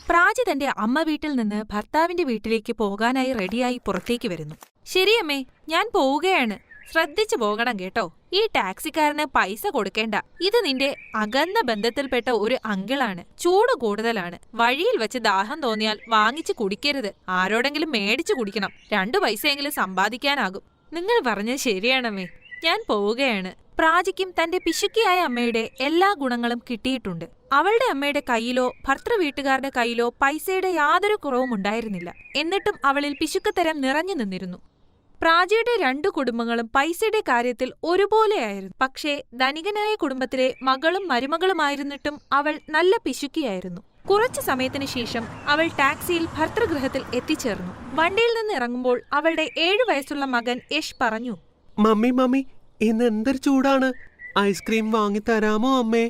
പ്രാചി തന്റെ അമ്മ വീട്ടിൽ നിന്ന് ഭർത്താവിന്റെ വീട്ടിലേക്ക് പോകാനായി റെഡിയായി പുറത്തേക്ക് വരുന്നു. ശരിയമ്മേ, ഞാൻ പോവുകയാണ്. ശ്രദ്ധിച്ചു പോകണം കേട്ടോ. ഈ ടാക്സിക്കാരന് പൈസ കൊടുക്കേണ്ട. ഇത് നിന്റെ അകന്ന ബന്ധത്തിൽപ്പെട്ട ഒരു അങ്കിളാണ്. ചൂട് കൂടുതലാണ്. വഴിയിൽ വെച്ച് ദാഹം തോന്നിയാൽ വാങ്ങിച്ചു കുടിക്കരുത്. ആരോടെങ്കിലും മേടിച്ചു കുടിക്കണം. 2 പൈസയെങ്കിലും സമ്പാദിക്കാനാകും. നിങ്ങൾ പറഞ്ഞത് ശരിയാണമ്മേ, ഞാൻ പോവുകയാണ്. പ്രാചിക്കും തന്റെ പിശുക്കിയായ അമ്മയുടെ എല്ലാ ഗുണങ്ങളും കിട്ടിയിട്ടുണ്ട്. അവളുടെ അമ്മയുടെ കയ്യിലോ ഭർത്തൃ വീട്ടുകാരുടെ കയ്യിലോ പൈസയുടെ യാതൊരു കുറവും ഉണ്ടായിരുന്നില്ല. എന്നിട്ടും അവളിൽ പിശുക്കത്തരം നിറഞ്ഞു നിന്നിരുന്നു. പ്രാചിയുടെ 2 കുടുംബങ്ങളും പൈസയുടെ കാര്യത്തിൽ ഒരുപോലെയായിരുന്നു. പക്ഷേ ധനികനായ കുടുംബത്തിലെ മകളും മരുമകളുമായിരുന്നിട്ടും അവൾ നല്ല പിശുക്കിയായിരുന്നു. കുറച്ചു സമയത്തിനു ശേഷം അവൾ ടാക്സിയിൽ ഭർത്തൃഗൃഹത്തിൽ എത്തിച്ചേർന്നു. വണ്ടിയിൽ നിന്ന് ഇറങ്ങുമ്പോൾ അവളുടെ 7 വയസ്സുള്ള മകൻ യഷ് പറഞ്ഞു, മമ്മി ഇന്ന് എന്തൊരു ചൂടാണ്. ഐസ്ക്രീം വാങ്ങിത്തരാമോ അമ്മേ?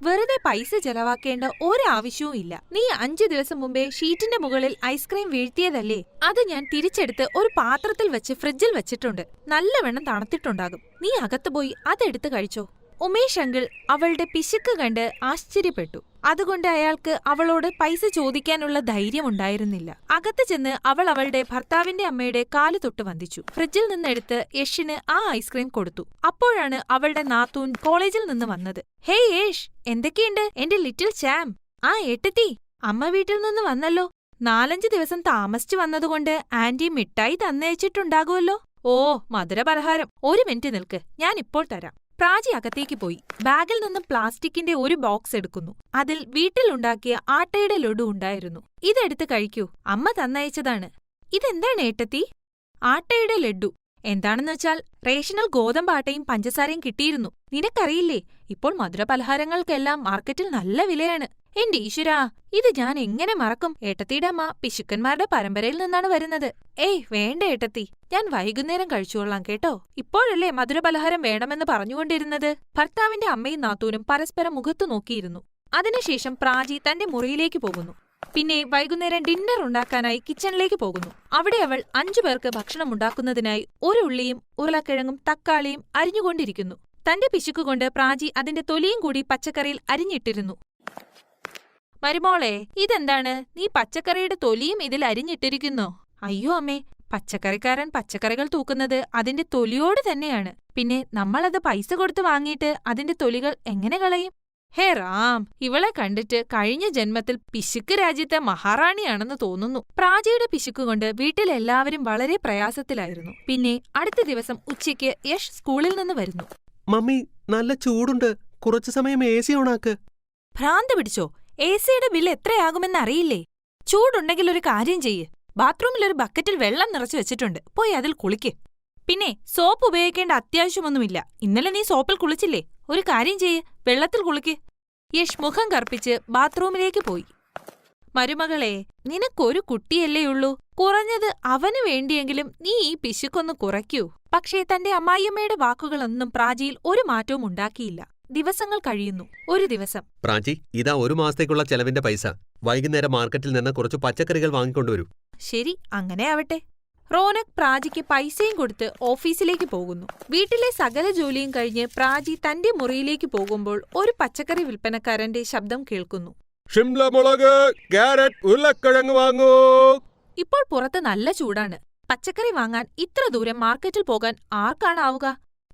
വെറുതെ പൈസ ചെലവാക്കേണ്ട ഒരാവശ്യവും ഇല്ല. നീ 5 ദിവസം മുമ്പേ ഷീറ്റിന്റെ മുകളിൽ ഐസ്ക്രീം വീഴ്ത്തിയതല്ലേ? അത് ഞാൻ തിരിച്ചെടുത്ത് ഒരു പാത്രത്തിൽ വെച്ച് ഫ്രിഡ്ജിൽ വെച്ചിട്ടുണ്ട്. നല്ലവണ്ണം തണുത്തിട്ടുണ്ടാകും. നീ അകത്ത് പോയി അതെടുത്ത് കഴിച്ചോ. ഉമേഷ് അങ്കിൾ അവളുടെ പിശുക്ക് കണ്ട് ആശ്ചര്യപ്പെട്ടു. അതുകൊണ്ട് അയാൾക്ക് അവളോട് പൈസ ചോദിക്കാനുള്ള ധൈര്യമുണ്ടായിരുന്നില്ല. അകത്ത് ചെന്ന് അവൾ അവളുടെ ഭർത്താവിന്റെ അമ്മയുടെ കാല് തൊട്ട് വന്ദിച്ചു. ഫ്രിഡ്ജിൽ നിന്നെടുത്ത് യഷിന് ആ ഐസ്ക്രീം കൊടുത്തു. അപ്പോഴാണ് അവളുടെ നാത്തൂൻ കോളേജിൽ നിന്ന് വന്നത്. ഹേയ് യേഷ്, എന്തൊക്കെയുണ്ട് എന്റെ ലിറ്റിൽ ചാം? ആ ഏട്ടത്തി, അമ്മ വീട്ടിൽ നിന്ന് വന്നല്ലോ. 4-5 ദിവസം താമസിച്ചു വന്നതുകൊണ്ട് ആന്റി മിഠായി തന്നയച്ചിട്ടുണ്ടാകുമല്ലോ. ഓ, മധുരപലഹാരം. 1 മിനിറ്റ് നിൽക്ക്, ഞാൻ ഇപ്പോൾ തരാം. പ്രാചി അകത്തേക്ക് പോയി ബാഗിൽ നിന്നും പ്ലാസ്റ്റിക്കിന്റെ ഒരു ബോക്സ് എടുക്കുന്നു. അതിൽ വീട്ടിലുണ്ടാക്കിയ ആട്ടയുടെ ലഡു ഉണ്ടായിരുന്നു. ഇതെടുത്ത് കഴിക്കൂ, അമ്മ തന്നയച്ചതാണ്. ഇതെന്താണ് ഏട്ടത്തി? ആട്ടയുടെ ലഡു. എന്താണെന്ന് വെച്ചാൽ റേഷനിൽ ഗോതമ്പാട്ടയും പഞ്ചസാരയും കിട്ടിയിരുന്നു. നിനക്കറിയില്ലേ, ഇപ്പോൾ മധുരപലഹാരങ്ങൾക്കെല്ലാം മാർക്കറ്റിൽ നല്ല വിലയാണ്. എന്റെ ഈശ്വരാ, ഇത് ഞാൻ എങ്ങനെ മറക്കും? ഏട്ടത്തിയുടെ അമ്മ പിശുക്കന്മാരുടെ പരമ്പരയിൽ നിന്നാണ് വരുന്നത്. ഏയ് വേണ്ട ഏട്ടത്തി, ഞാൻ വൈകുന്നേരം കഴിച്ചുകൊള്ളാം കേട്ടോ. ഇപ്പോഴല്ലേ മധുരപലഹാരം വേണമെന്ന് പറഞ്ഞുകൊണ്ടിരുന്നത്? ഭർത്താവിന്റെ അമ്മയും നാത്തൂനും പരസ്പരം മുഖത്തു നോക്കിയിരുന്നു. അതിനുശേഷം പ്രാചി തന്റെ മുറിയിലേക്ക് പോകുന്നു. പിന്നെ വൈകുന്നേരം ഡിന്നർ ഉണ്ടാക്കാനായി കിച്ചണിലേക്ക് പോകുന്നു. അവിടെ അവൾ 5 പേർക്ക് ഭക്ഷണം ഉണ്ടാക്കുന്നതിനായി 1 ഉള്ളിയും ഉരുളക്കിഴങ്ങും തക്കാളിയും അരിഞ്ഞുകൊണ്ടിരിക്കുന്നു. തന്റെ പിശുക്കുകൊണ്ട് പ്രാചി അതിന്റെ തൊലിയും കൂടി പച്ചക്കറിയിൽ അരിഞ്ഞിട്ടിരുന്നു. മരുമോളെ, ഇതെന്താണ്? നീ പച്ചക്കറിയുടെ തൊലിയും ഇതിൽ അരിഞ്ഞിട്ടിരിക്കുന്നോ? അയ്യോ അമ്മേ, പച്ചക്കറിക്കാരൻ പച്ചക്കറികൾ തൂക്കുന്നത് അതിന്റെ തൊലിയോട് തന്നെയാണ്. പിന്നെ നമ്മളത് പൈസ കൊടുത്ത് വാങ്ങിയിട്ട് അതിന്റെ തൊലികൾ എങ്ങനെ കളയും? ഹേ റാം, ഇവളെ കണ്ടിട്ട് കഴിഞ്ഞ ജന്മത്തിൽ പിശുക്ക് രാജ്യത്തെ മഹാറാണിയാണെന്ന് തോന്നുന്നു. പ്രാചിയുടെ പിശുക്കുകൊണ്ട് വീട്ടിലെല്ലാവരും വളരെ പ്രയാസത്തിലായിരുന്നു. പിന്നെ അടുത്ത ദിവസം ഉച്ചയ്ക്ക് യഷ് സ്കൂളിൽ നിന്ന് വരുന്നു. മമ്മി, നല്ല ചൂടുണ്ട്. കുറച്ചു സമയം AC ഓണാക്ക്. ഭ്രാന്ത് പിടിച്ചോ? AC-യുടെ ബില്ല് എത്രയാകുമെന്ന് അറിയില്ലേ? ചൂടുണ്ടെങ്കിൽ ഒരു കാര്യം ചെയ്യ്. ബാത്റൂമിൽ ഒരു ബക്കറ്റിൽ വെള്ളം നിറച്ചു വെച്ചിട്ടുണ്ട്. പോയി അതിൽ കുളിക്ക്. പിന്നെ സോപ്പ് ഉപയോഗിക്കേണ്ട അത്യാവശ്യമൊന്നുമില്ല. ഇന്നലെ നീ സോപ്പിൽ കുളിച്ചില്ലേ? ഒരു കാര്യം ചെയ്യ്, വെള്ളത്തിൽ കുളിക്ക്. യഷ് മുഖം കറുപ്പിച്ച് ബാത്റൂമിലേക്ക് പോയി. മരുമകളെ, നിനക്കൊരു കുട്ടിയല്ലേയുള്ളൂ. കുറഞ്ഞത് അവനു വേണ്ടിയെങ്കിലും നീ ഈ പിശുക്കൊന്ന് കുറയ്ക്കൂ. പക്ഷേ തന്റെ അമ്മായിയമ്മയുടെ വാക്കുകളൊന്നും പ്രാചിയിൽ ഒരു മാറ്റവും ഉണ്ടാക്കിയില്ല. ദിവസങ്ങൾ കഴിയുന്നു. ഒരു ദിവസം, പ്രാചി, ഇതാ 1 മാസത്തേക്കുള്ള ചെലവിന്റെ പൈസ. വൈകുന്നേരം മാർക്കറ്റിൽ നിന്ന് കുറച്ച് പച്ചക്കറികൾ വാങ്ങിക്കൊണ്ടുവരൂ. ശരി, അങ്ങനെ ആവട്ടെ. റോനക് പ്രാചിക്ക് പൈസയും കൊടുത്ത് ഓഫീസിലേക്ക് പോകുന്നു. വീട്ടിലെ സകല ജോലിയും കഴിഞ്ഞ് പ്രാചി തന്റെ മുറിയിലേക്ക് പോകുമ്പോൾ ഒരു പച്ചക്കറി വിൽപ്പനക്കാരന്റെ ശബ്ദം കേൾക്കുന്നു. ഷിംല മുളക്, ക്യാരറ്റ്, ഉരുളക്കിഴങ്ങ് വാങ്ങൂ. ഇപ്പോൾ പുറത്ത് നല്ല ചൂടാണ്. പച്ചക്കറി വാങ്ങാൻ ഇത്ര ദൂരം മാർക്കറ്റിൽ പോകാൻ ആർക്കാണാവുക?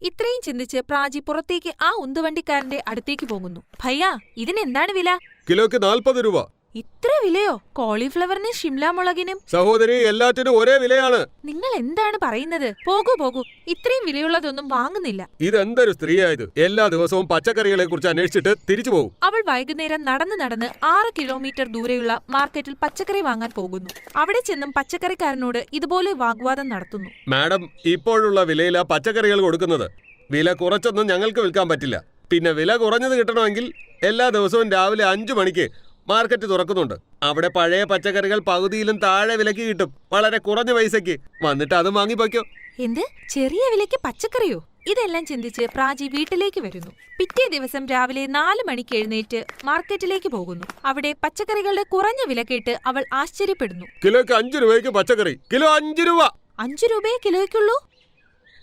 ഇത്രയും ചിന്തിച്ച് പ്രാചി പുറത്തേക്ക് ആ ഉന്തുവണ്ടിക്കാരന്റെ അടുത്തേക്ക് പോകുന്നു. ഭയ്യാ, ഇതിനെന്താണ് വില? കിലോയ്ക്ക് 40 രൂപ. ഇത്ര വിലയോ? കോളിഫ്ലവറിനും ഷിംല മുളകിനും? സഹോദരി, എല്ലാറ്റിനും ഒരേ വിലയാണ്. നിങ്ങൾ എന്താണ് പറയുന്നത്? പോകൂ, ഇത്രയും വിലയുള്ളതൊന്നും വാങ്ങുന്നില്ല. ഇതെന്തൊരു സ്ത്രീയായത്? എല്ലാ ദിവസവും പച്ചക്കറികളെ കുറിച്ച് അന്വേഷിച്ചിട്ട് തിരിച്ചു പോകും. അവൾ വൈകുന്നേരം നടന്ന് 6 കിലോമീറ്റർ ദൂരെയുള്ള മാർക്കറ്റിൽ പച്ചക്കറി വാങ്ങാൻ പോകുന്നു. അവിടെ ചെന്നും പച്ചക്കറിക്കാരനോട് ഇതുപോലെ വാഗ്വാദം നടത്തുന്നു. മാഡം, ഇപ്പോഴുള്ള വിലയിലാ പച്ചക്കറികൾ കൊടുക്കുന്നത്. വില കുറച്ചൊന്നും ഞങ്ങൾക്ക് വിൽക്കാൻ പറ്റില്ല. പിന്നെ വില കുറഞ്ഞത് കിട്ടണമെങ്കിൽ എല്ലാ ദിവസവും രാവിലെ 5 മണിക്ക് മാർക്കറ്റ് തുറക്കുന്നുണ്ട്. അവിടെ പഴയ പച്ചക്കറികൾ പകുതിയിലും താഴെ വിലക്ക് കിട്ടും. വളരെ കുറഞ്ഞ പൈസക്ക്. വന്നിട്ട് അതും വാങ്ങിപ്പോയ്ക്കോ. എന്ത്? ചെറിയ വിലയ്ക്ക് പച്ചക്കറിയോ? ഇതെല്ലാം ചിന്തിച്ച് പ്രാചി വീട്ടിലേക്ക് വരുന്നു. പിറ്റേ ദിവസം രാവിലെ 4 മണിക്ക് എഴുന്നേറ്റ് മാർക്കറ്റിലേക്ക് പോകുന്നു. അവിടെ പച്ചക്കറികളുടെ കുറഞ്ഞ വില കേട്ട് അവൾ ആശ്ചര്യപ്പെടുന്നു. കിലോയ്ക്ക് 5 രൂപയ്ക്ക് പച്ചക്കറി. കിലോ 5 രൂപ. 5 രൂപയെ കിലോയ്ക്കുള്ളൂ?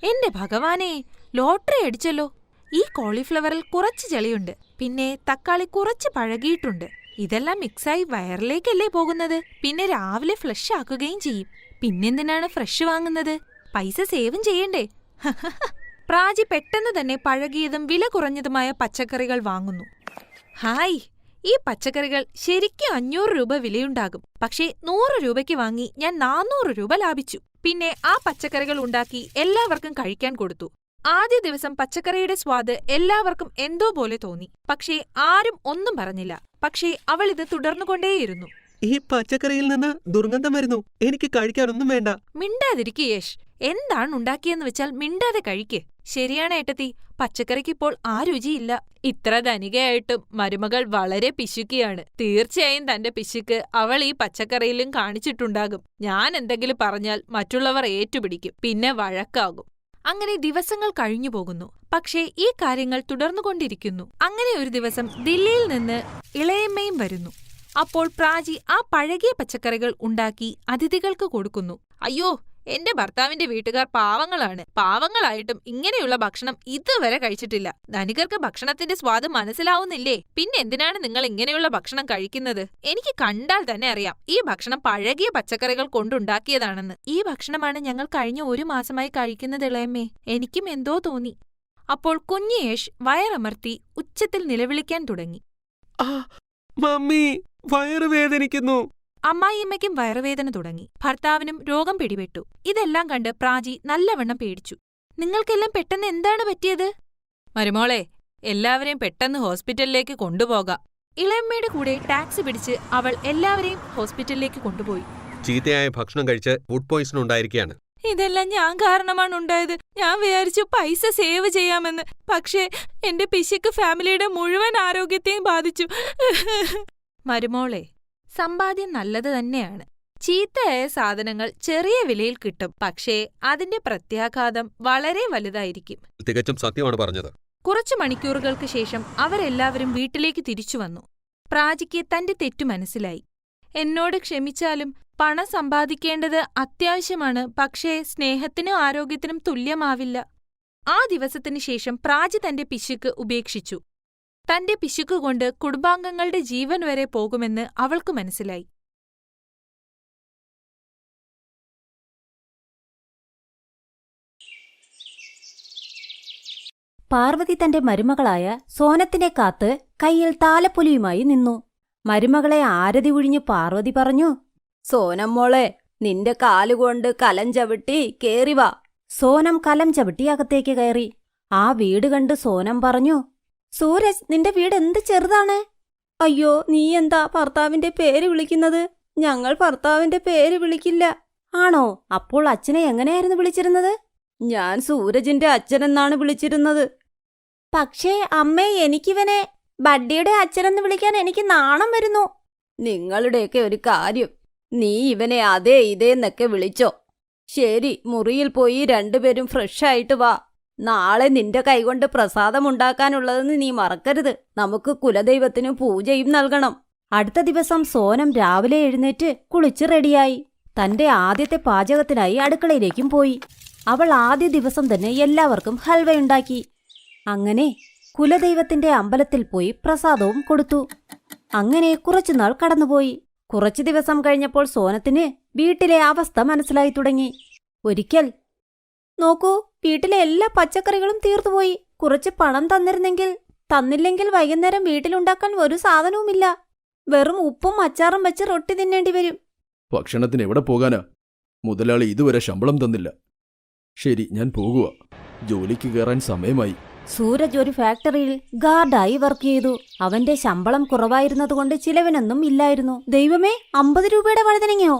എന്റെ ഭഗവാനെ, ലോട്ടറി അടിച്ചല്ലോ. ഈ കോളിഫ്ലവറിൽ കുറച്ച് ചെളിയുണ്ട്. പിന്നെ തക്കാളി കുറച്ച് പഴകിയിട്ടുണ്ട്. ഇതെല്ലാം മിക്സായി വയറിലേക്കല്ലേ പോകുന്നത്. പിന്നെ രാവിലെ ഫ്ലഷ് ആക്കുകയും ചെയ്യും. പിന്നെന്തിനാണ് ഫ്രഷ് വാങ്ങുന്നത്? പൈസ സേവും ചെയ്യണ്ടേ? പ്രാചി പെട്ടെന്ന് തന്നെ പഴകിയതും വില കുറഞ്ഞതുമായ പച്ചക്കറികൾ വാങ്ങുന്നു. ഹായ്, ഈ പച്ചക്കറികൾ ശരിക്കും 500 രൂപ വിലയുണ്ടാകും. പക്ഷേ 100 രൂപയ്ക്ക് വാങ്ങി ഞാൻ 400 രൂപ ലാഭിച്ചു. പിന്നെ ആ പച്ചക്കറികൾ ഉണ്ടാക്കി എല്ലാവർക്കും കഴിക്കാൻ കൊടുത്തു. ആദ്യ ദിവസം പച്ചക്കറിയുടെ സ്വാദ് എല്ലാവർക്കും എന്തോ പോലെ തോന്നി. പക്ഷേ ആരും ഒന്നും പറഞ്ഞില്ല. പക്ഷേ അവൾ ഇത് തുടർന്നുകൊണ്ടേയിരുന്നു. ഈ പച്ചക്കറിയിൽ നിന്ന് ദുർഗന്ധം വരുന്നു, എനിക്ക് കഴിക്കാനൊന്നും വേണ്ട. മിണ്ടാതിരിക്ക് യേശ്. എന്താണ് ഉണ്ടാക്കിയെന്ന് വെച്ചാൽ മിണ്ടാതെ കഴിക്ക്. ശരിയാണ് ഏട്ടത്തി, പച്ചക്കറിക്കിപ്പോൾ ആ രുചിയില്ല. ഇത്ര ധനികയായിട്ടും മരുമകൾ വളരെ പിശുക്കിയാണ്. തീർച്ചയായും തന്റെ പിശുക്ക് അവൾ ഈ പച്ചക്കറിയിലും കാണിച്ചിട്ടുണ്ടാകും. ഞാൻ എന്തെങ്കിലും പറഞ്ഞാൽ മറ്റുള്ളവർ ഏറ്റുപിടിക്കും, പിന്നെ വഴക്കാകും. അങ്ങനെ ദിവസങ്ങൾ കഴിഞ്ഞു പോകുന്നു. പക്ഷേ ഈ കാര്യങ്ങൾ തുടർന്നുകൊണ്ടിരിക്കുന്നു. അങ്ങനെ ഒരു ദിവസം ദില്ലിയിൽ നിന്ന് ഇളയമ്മയും വരുന്നു. അപ്പോൾ പ്രാചി ആ പഴകിയ പച്ചക്കറികൾ ഉണ്ടാക്കി അതിഥികൾക്ക് കൊടുക്കുന്നു. അയ്യോ, എന്റെ ഭർത്താവിന്റെ വീട്ടുകാർ പാവങ്ങളാണ്. പാവങ്ങളായിട്ടും ഇങ്ങനെയുള്ള ഭക്ഷണം ഇതുവരെ കഴിച്ചിട്ടില്ല. ധനികർക്ക് ഭക്ഷണത്തിന്റെ സ്വാദ് മനസ്സിലാവുന്നില്ലേ? പിന്നെ എന്തിനാണ് നിങ്ങൾ ഇങ്ങനെയുള്ള ഭക്ഷണം കഴിക്കുന്നത്? എനിക്ക് കണ്ടാൽ തന്നെ അറിയാം ഈ ഭക്ഷണം പഴകിയ പച്ചക്കറികൾ കൊണ്ടുണ്ടാക്കിയതാണെന്ന്. ഈ ഭക്ഷണമാണ് ഞങ്ങൾ കഴിഞ്ഞ 1 മാസമായി കഴിക്കുന്നത് ഇളയമ്മേ. എനിക്കും എന്തോ തോന്നി. അപ്പോൾ കുഞ്ഞ് യേശ് വയറമർത്തി ഉച്ചത്തിൽ നിലവിളിക്കാൻ തുടങ്ങി. മമ്മി, വയറ് വേദനിക്കുന്നു. അമ്മായിയമ്മയ്ക്കും വയറുവേദന തുടങ്ങി. ഭർത്താവിനും രോഗം പിടിപെട്ടു. ഇതെല്ലാം കണ്ട് പ്രാചി നല്ലവണ്ണം പേടിച്ചു. നിങ്ങൾക്കെല്ലാം പെട്ടെന്ന് എന്താണ് പറ്റിയത്? മരുമോളെ, എല്ലാവരെയും പെട്ടെന്ന് ഹോസ്പിറ്റലിലേക്ക് കൊണ്ടുപോകാം. ഇളയമ്മയുടെ കൂടെ ടാക്സി പിടിച്ച് അവൾ എല്ലാവരെയും ഹോസ്പിറ്റലിലേക്ക് കൊണ്ടുപോയി. ചീത്തയായ ഭക്ഷണം കഴിച്ച് ഫുഡ് പോയ്സൺ ഉണ്ടായിരിക്കുകയാണ്. ഇതെല്ലാം ഞാൻ കാരണമാണ് ഉണ്ടായത്. ഞാൻ വിചാരിച്ചു പൈസ സേവ് ചെയ്യാമെന്ന്. പക്ഷേ എന്റെ പിശുക്ക് ഫാമിലിയുടെ മുഴുവൻ ആരോഗ്യത്തെയും ബാധിച്ചു. മരുമോളെ, സമ്പാദ്യം നല്ലത് തന്നെയാണ്. ചീത്തയായ സാധനങ്ങൾ ചെറിയ വിലയിൽ കിട്ടും. പക്ഷേ അതിന്റെ പ്രത്യാഘാതം വളരെ വലുതായിരിക്കും. തികച്ചും സത്യമാണ് പറഞ്ഞത്. കുറച്ചു മണിക്കൂറുകൾക്ക് ശേഷം അവരെല്ലാവരും വീട്ടിലേക്ക് തിരിച്ചു വന്നു. പ്രാചിക്ക് തന്റെ തെറ്റു മനസ്സിലായി. എന്നോട് ക്ഷമിച്ചാലും പണം സമ്പാദിക്കേണ്ടത് അത്യാവശ്യമാണ്. പക്ഷേ സ്നേഹത്തിനും ആരോഗ്യത്തിനും തുല്യമാവില്ല. ആ ദിവസത്തിനു ശേഷം പ്രാചി തന്റെ പിശുക്ക് ഉപേക്ഷിച്ചു. തന്റെ പിശുക്കുകൊണ്ട് കുടുംബാംഗങ്ങളുടെ ജീവൻ വരെ പോകുമെന്ന് അവൾക്ക് മനസ്സിലായി. പാർവതി തന്റെ മരുമകളായ സോനത്തിനെ കാത്ത് കയ്യിൽ താലപ്പൊലിയുമായി നിന്നു. മരുമകളെ ആരതി ഒഴിഞ്ഞ് പാർവതി പറഞ്ഞു, സോനം മോളെ, നിന്റെ കാലുകൊണ്ട് കലം ചവിട്ടി കേറിവാ. സോനം കലം ചവിട്ടി അകത്തേക്ക് കയറി. ആ വീട് കണ്ട് സോനം പറഞ്ഞു, സൂരജ്, നിന്റെ വീട് എന്ത് ചെറുതാണ്. അയ്യോ, നീ എന്താ ഭർത്താവിന്റെ പേര് വിളിക്കുന്നത്? ഞങ്ങൾ ഭർത്താവിന്റെ പേര് വിളിക്കില്ല. ആണോ? അപ്പോൾ അച്ഛനെ എങ്ങനെയായിരുന്നു വിളിച്ചിരുന്നത്? ഞാൻ സൂരജിന്റെ അച്ഛനെന്നാണ് വിളിച്ചിരുന്നത്. പക്ഷേ അമ്മേ, എനിക്കിവനെ ബഡ്ഡിയുടെ അച്ഛനെന്ന് വിളിക്കാൻ എനിക്ക് നാണം വരുന്നു. നിങ്ങളുടെയൊക്കെ ഒരു കാര്യം. നീ ഇവനെ അതേ ഇതേന്നൊക്കെ വിളിച്ചോ. ശരി, മുറിയിൽ പോയി രണ്ടുപേരും ഫ്രഷായിട്ട് വാ. നാളെ നിന്റെ കൈകൊണ്ട് പ്രസാദമുണ്ടാക്കാനുള്ളതെന്ന് നീ മറക്കരുത്. നമുക്ക് കുലദൈവത്തിനു പൂജയും നൽകണം. അടുത്ത ദിവസം സോനം രാവിലെ എഴുന്നേറ്റ് കുളിച്ച് റെഡിയായി. തന്റെ ആദ്യത്തെ പാചകത്തിനായി അടുക്കളയിലേക്കും പോയി. അവൾ ആദ്യ ദിവസം തന്നെ എല്ലാവർക്കും ഹൽവയുണ്ടാക്കി. അങ്ങനെ കുലദൈവത്തിന്റെ അമ്പലത്തിൽ പോയി പ്രസാദവും കൊടുത്തു. അങ്ങനെ കുറച്ചുനാൾ കടന്നുപോയി. കുറച്ചു ദിവസം കഴിഞ്ഞപ്പോൾ സോനത്തിന് വീട്ടിലെ അവസ്ഥ മനസ്സിലായി തുടങ്ങി. ഒരിക്കൽ, നോക്കൂ, വീട്ടിലെ എല്ലാ പച്ചക്കറികളും തീർത്തുപോയി. കുറച്ച് പണം തന്നില്ലെങ്കിൽ വൈകുന്നേരം വീട്ടിലുണ്ടാക്കാൻ ഒരു സാധനവുമില്ല. വെറും ഉപ്പും അച്ചാറും വെച്ച് റൊട്ടി തിന്നേണ്ടി വരും. ഭക്ഷണത്തിന് എവിടെ പോകാനാ? മുതലാളി ഇതുവരെ ശമ്പളം തന്നില്ല. ശരി, ഞാൻ പോകുക. ജോലിക്ക് കയറാൻ സമയമായി. സൂരജ് ഒരു ഫാക്ടറിയിൽ ഗാർഡായി വർക്ക് ചെയ്തു. അവന്റെ ശമ്പളം കുറവായിരുന്നതുകൊണ്ട് ചിലവിനൊന്നും ഇല്ലായിരുന്നു. ദൈവമേ, 50 രൂപയുടെ വഴുതനങ്ങയോ?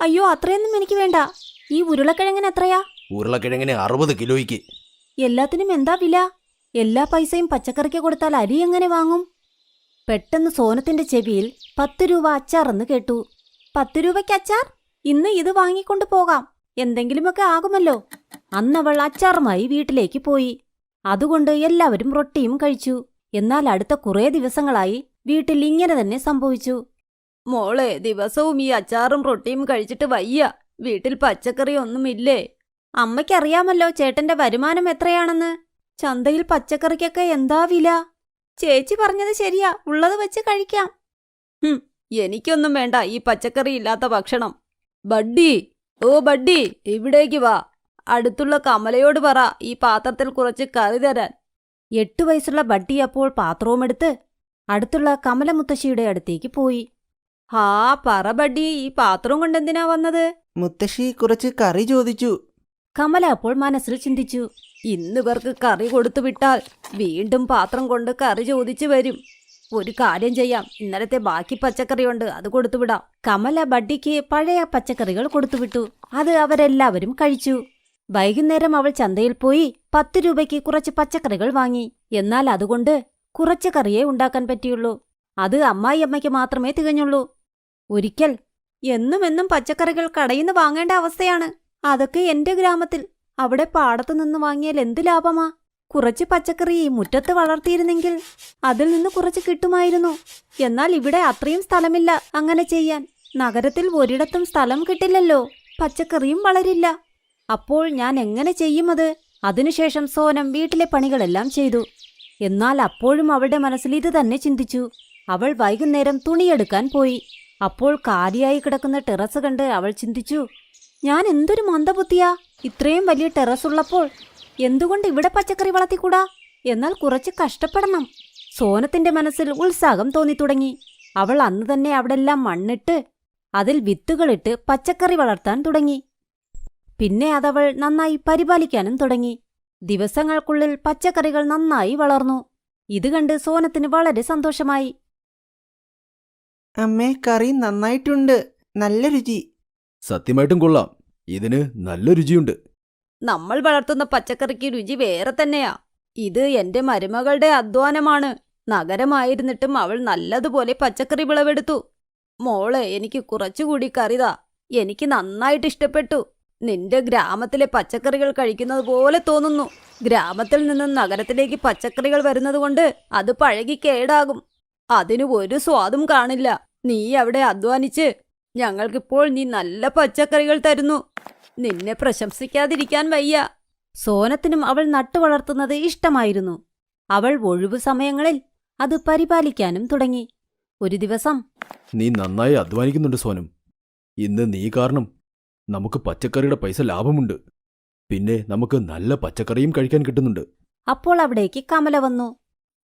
അയ്യോ, അത്രയൊന്നും എനിക്ക് വേണ്ട. ഈ ഉരുളക്കിഴങ്ങിന് എത്രയാ? ഉരുളക്കിഴങ്ങിന് 60 കിലോയ്ക്ക്. എല്ലാത്തിനും എന്താ വില? എല്ലാ പൈസയും പച്ചക്കറിക്ക് കൊടുത്താൽ അരി എങ്ങനെ വാങ്ങും? പെട്ടെന്ന് സോനത്തിന്റെ ചെവിയിൽ 10 രൂപ അച്ചാറെന്ന് കേട്ടു. 10 രൂപയ്ക്ക് അച്ചാർ? ഇന്ന് ഇത് വാങ്ങിക്കൊണ്ടു പോകാം, എന്തെങ്കിലുമൊക്കെ ആകുമല്ലോ. അന്നവൾ അച്ചാറുമായി വീട്ടിലേക്ക് പോയി. അതുകൊണ്ട് എല്ലാവരും റൊട്ടിയും കഴിച്ചു. എന്നാൽ അടുത്ത കുറേ ദിവസങ്ങളായി വീട്ടിൽ ഇങ്ങനെ തന്നെ സംഭവിച്ചു. മോളെ, ദിവസവും ഈ അച്ചാറും റൊട്ടിയും കഴിച്ചിട്ട് വയ്യ. വീട്ടിൽ പച്ചക്കറി ഒന്നുമില്ലേ? അമ്മയ്ക്കറിയാമല്ലോ ചേട്ടന്റെ വരുമാനം എത്രയാണെന്ന്. ചന്തയിൽ പച്ചക്കറിക്കൊക്കെ എന്താ വില? ചേച്ചി പറഞ്ഞത് ശരിയാ, ഉള്ളത് വെച്ച് കഴിക്കാം. എനിക്കൊന്നും വേണ്ട ഈ പച്ചക്കറി ഇല്ലാത്ത ഭക്ഷണം. ബഡ്ഡി, ഓ ബഡ്ഡി, ഇവിടേക്ക് വാ. അടുത്തുള്ള കമലയോട് പറ ഈ പാത്രത്തിൽ കുറച്ച് കറി തരാൻ. 8 വയസ്സുള്ള ബഡ്ഡി അപ്പോൾ പാത്രവുമെടുത്ത് അടുത്തുള്ള കമല മുത്തശ്ശിയുടെ അടുത്തേക്ക് പോയി. ഹാ പറ ബഡ്ഡി, ഈ പാത്രവും കൊണ്ടെന്തിനാ വന്നത്? മുത്തശ്ശി കുറച്ച് കറി ചോദിച്ചു. കമല അപ്പോൾ മനസ്സിൽ ചിന്തിച്ചു, ഇന്നിവർക്ക് കറി കൊടുത്തു വിട്ടാൽ വീണ്ടും പാത്രം കൊണ്ട് കറി ചോദിച്ചു വരും. ഒരു കാര്യം ചെയ്യാം, ഇന്നലത്തെ ബാക്കി പച്ചക്കറിയുണ്ട്, അത് കൊടുത്തുവിടാം. കമല ബഡ്ഡിക്ക് പഴയ പച്ചക്കറികൾ കൊടുത്തുവിട്ടു. അത് അവരെല്ലാവരും കഴിച്ചു. വൈകുന്നേരം അവൾ ചന്തയിൽ പോയി 10 രൂപയ്ക്ക് കുറച്ച് പച്ചക്കറികൾ വാങ്ങി. എന്നാൽ അതുകൊണ്ട് കുറച്ച് കറിയേ ഉണ്ടാക്കാൻ പറ്റിയുള്ളൂ. അത് അമ്മായിയമ്മയ്ക്ക് മാത്രമേ തികഞ്ഞുള്ളൂ. ഒരിക്കൽ എന്നും പച്ചക്കറികൾ കടയിന്ന് വാങ്ങേണ്ട അവസ്ഥയാണ്. അതൊക്കെ എന്റെ ഗ്രാമത്തിൽ. അവിടെ പാടത്തു നിന്ന് വാങ്ങിയാൽ എന്ത് ലാഭമാ? കുറച്ച് പച്ചക്കറി മുറ്റത്ത് വളർത്തിയിരുന്നെങ്കിൽ അതിൽ നിന്ന് കുറച്ച് കിട്ടുമായിരുന്നു. എന്നാൽ ഇവിടെ അത്രയും സ്ഥലമില്ല അങ്ങനെ ചെയ്യാൻ. നഗരത്തിൽ ഒരിടത്തും സ്ഥലം കിട്ടില്ലല്ലോ, പച്ചക്കറിയും വളരില്ല. അപ്പോൾ ഞാൻ എങ്ങനെ ചെയ്യും അത്? അതിനുശേഷം സോനം വീട്ടിലെ പണികളെല്ലാം ചെയ്തു. എന്നാൽ അപ്പോഴും അവളുടെ മനസ്സിൽ ഇത് തന്നെ ചിന്തിച്ചു. അവൾ വൈകുന്നേരം തുണിയെടുക്കാൻ പോയി. അപ്പോൾ കാലിയായി കിടക്കുന്ന ടെറസ് കണ്ട് അവൾ ചിന്തിച്ചു, ഞാൻ എന്തൊരു മന്ദബുദ്ധിയാ! ഇത്രയും വലിയ ടെറസ് ഉള്ളപ്പോൾ എന്തുകൊണ്ട് ഇവിടെ പച്ചക്കറി വളർത്തിക്കൂടാ? എന്നാൽ കുറച്ച് കഷ്ടപ്പെടണം. സോനത്തിന്റെ മനസ്സിൽ ഉത്സാഹം തോന്നിത്തുടങ്ങി. അവൾ അന്ന് തന്നെ അവിടെല്ലാം മണ്ണിട്ട് അതിൽ വിത്തുകളിട്ട് പച്ചക്കറി വളർത്താൻ തുടങ്ങി. പിന്നെ അതവൾ നന്നായി പരിപാലിക്കാനും തുടങ്ങി. ദിവസങ്ങൾക്കുള്ളിൽ പച്ചക്കറികൾ നന്നായി വളർന്നു. ഇത് കണ്ട് സോനത്തിന് വളരെ സന്തോഷമായി. അമ്മേ, കറി നന്നായിട്ടുണ്ട്, നല്ല രുചി. സത്യമായിട്ടും കൊള്ളാം, ഇതിന് നല്ല രുചിയുണ്ട്. നമ്മൾ വളർത്തുന്ന പച്ചക്കറിക്ക് രുചി വേറെ തന്നെയാ. ഇത് എന്റെ മരുമകളുടെ അധ്വാനമാണ്. നഗരമായിരുന്നിട്ടും അവൾ നല്ലതുപോലെ പച്ചക്കറി വിളവെടുത്തു. മോളെ, എനിക്ക് കുറച്ചുകൂടി കറിതാ. എനിക്ക് നന്നായിട്ട് ഇഷ്ടപ്പെട്ടു. നിന്റെ ഗ്രാമത്തിലെ പച്ചക്കറികൾ കഴിക്കുന്നത് പോലെ തോന്നുന്നു. ഗ്രാമത്തിൽ നിന്നും നഗരത്തിലേക്ക് പച്ചക്കറികൾ വരുന്നതുകൊണ്ട് അത് പഴകി കേടാകും. അതിന് ഒരു സ്വാദും കാണില്ല. നീ അവിടെ അധ്വാനിച്ച് ഞങ്ങൾക്കിപ്പോൾ നീ നല്ല പച്ചക്കറികൾ തരുന്നു. നിന്നെ പ്രശംസിക്കാതിരിക്കാൻ വയ്യ. സോനത്തിനും അവൾ നട്ടുവളർത്തുന്നത് ഇഷ്ടമായിരുന്നു. അവൾ ഒഴിവു സമയങ്ങളിൽ അത് പരിപാലിക്കാനും തുടങ്ങി. ഒരു ദിവസം, നീ നന്നായി അധ്വാനിക്കുന്നുണ്ട് സോനം. ഇന്ന് നീ കാരണം നമുക്ക് പച്ചക്കറിയുടെ പൈസ ലാഭമുണ്ട്. പിന്നെ നമുക്ക് നല്ല പച്ചക്കറിയും കഴിക്കാൻ കിട്ടുന്നുണ്ട്. അപ്പോൾ അവിടേക്ക് കമല വന്നു.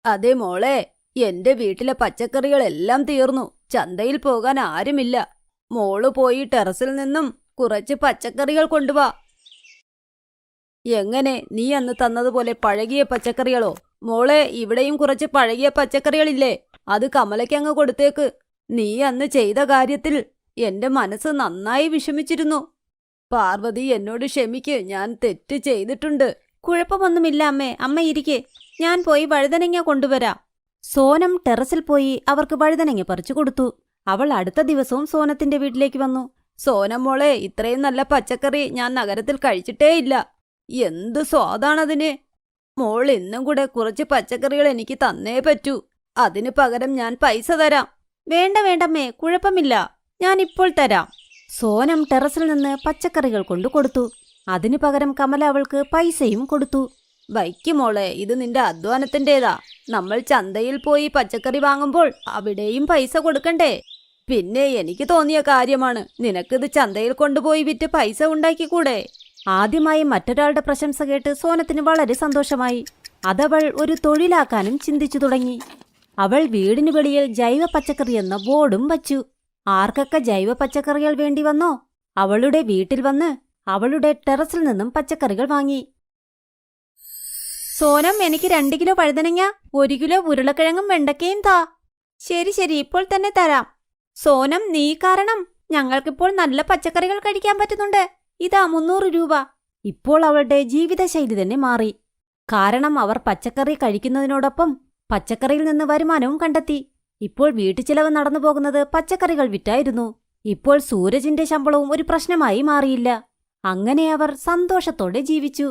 അതെ മോളെ, എന്റെ വീട്ടിലെ പച്ചക്കറികളെല്ലാം തീർന്നു. ചന്തയിൽ പോകാൻ ആരുമില്ല. മോള് പോയി ടെറസിൽ നിന്നും കുറച്ച് പച്ചക്കറികൾ കൊണ്ടുവാ. എങ്ങനെ, നീ അന്ന് തന്നതുപോലെ പഴകിയ പച്ചക്കറികളോ? മോളെ, ഇവിടെയും കുറച്ച് പഴകിയ പച്ചക്കറികളില്ലേ? അത് കമലയ്ക്കങ്ങ് കൊടുത്തേക്ക്. നീ അന്ന് ചെയ്ത കാര്യത്തിൽ എന്റെ മനസ്സ് നന്നായി വിഷമിച്ചിരുന്നു. പാർവതി, എന്നോട് ക്ഷമിക്ക്, ഞാൻ തെറ്റ് ചെയ്തിട്ടുണ്ട്. കുഴപ്പമൊന്നുമില്ല അമ്മേ, അമ്മ ഇരിക്കെ, ഞാൻ പോയി വഴുതനങ്ങ കൊണ്ടുവരാം. സോനം ടെറസിൽ പോയി അവർക്ക് വഴുതനങ്ങ പറിച്ചു കൊടുത്തു. അവൾ അടുത്ത ദിവസവും സോനത്തിന്റെ വീട്ടിലേക്ക് വന്നു. സോനം മോളെ, ഇത്രയും നല്ല പച്ചക്കറി ഞാൻ നഗരത്തിൽ കഴിച്ചിട്ടേയില്ല. എന്ത് സ്വാദാണതിന്! മോൾ ഇന്നും കൂടെ കുറച്ച് പച്ചക്കറികൾ എനിക്ക് തന്നേ പറ്റൂ. അതിനു പകരം ഞാൻ പൈസ തരാം. വേണ്ട വേണ്ടമ്മേ, കുഴപ്പമില്ല, ഞാൻ ഇപ്പോൾ തരാം. സോനം ടെറസിൽ നിന്ന് പച്ചക്കറികൾ കൊണ്ടു കൊടുത്തു. അതിനു പകരം കമല അവൾക്ക് പൈസയും കൊടുത്തു. വയ്ക്ക് മോളെ, ഇത് നിന്റെ അധ്വാനത്തിൻ്റെതാ. നമ്മൾ ചന്തയിൽ പോയി പച്ചക്കറി വാങ്ങുമ്പോൾ അവിടെയും പൈസ കൊടുക്കണ്ടേ? പിന്നെ എനിക്ക് തോന്നിയ കാര്യമാണ്. നിനക്കിത് ചന്തയിൽ കൊണ്ടുപോയി വിറ്റ് പൈസ ഉണ്ടാക്കിക്കൂടെ? ആദ്യമായി മറ്റൊരാളുടെ പ്രശംസ കേട്ട് സോനത്തിന് വളരെ സന്തോഷമായി. അതവൾ ഒരു തൊഴിലാക്കാനും ചിന്തിച്ചു തുടങ്ങി. അവൾ വീടിനു വെളിയിൽ ജൈവ പച്ചക്കറി എന്ന ബോർഡും വച്ചു. ആർക്കൊക്കെ ജൈവ പച്ചക്കറികൾ വേണ്ടി വന്നോ അവളുടെ വീട്ടിൽ വന്ന് അവളുടെ ടെറസിൽ നിന്നും പച്ചക്കറികൾ വാങ്ങി. സോനം, എനിക്ക് 2 കിലോ വഴുതനങ്ങ, 1 കിലോ ഉരുളക്കിഴങ്ങും വെണ്ടക്കയും താ. ശരി ശരി, ഇപ്പോൾ തന്നെ തരാം. സോനം, നീ കാരണം ഞങ്ങൾക്കിപ്പോൾ നല്ല പച്ചക്കറികൾ കഴിക്കാൻ പറ്റുന്നുണ്ട്. ഇതാ 300 രൂപ. ഇപ്പോൾ അവളുടെ ജീവിതശൈലി തന്നെ മാറി. കാരണം അവർ പച്ചക്കറി കഴിക്കുന്നതിനോടൊപ്പം പച്ചക്കറിയിൽ നിന്ന് വരുമാനവും കണ്ടെത്തി. ഇപ്പോൾ വീട്ടുചിലവ് നടന്നു പോകുന്നത് പച്ചക്കറികൾ വിറ്റായിരുന്നു. ഇപ്പോൾ സൂരജിന്റെ ശമ്പളവും ഒരു പ്രശ്നമായി മാറിയില്ല. അങ്ങനെ അവർ സന്തോഷത്തോടെ ജീവിച്ചു.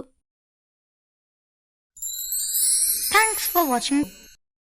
Thanks for watching.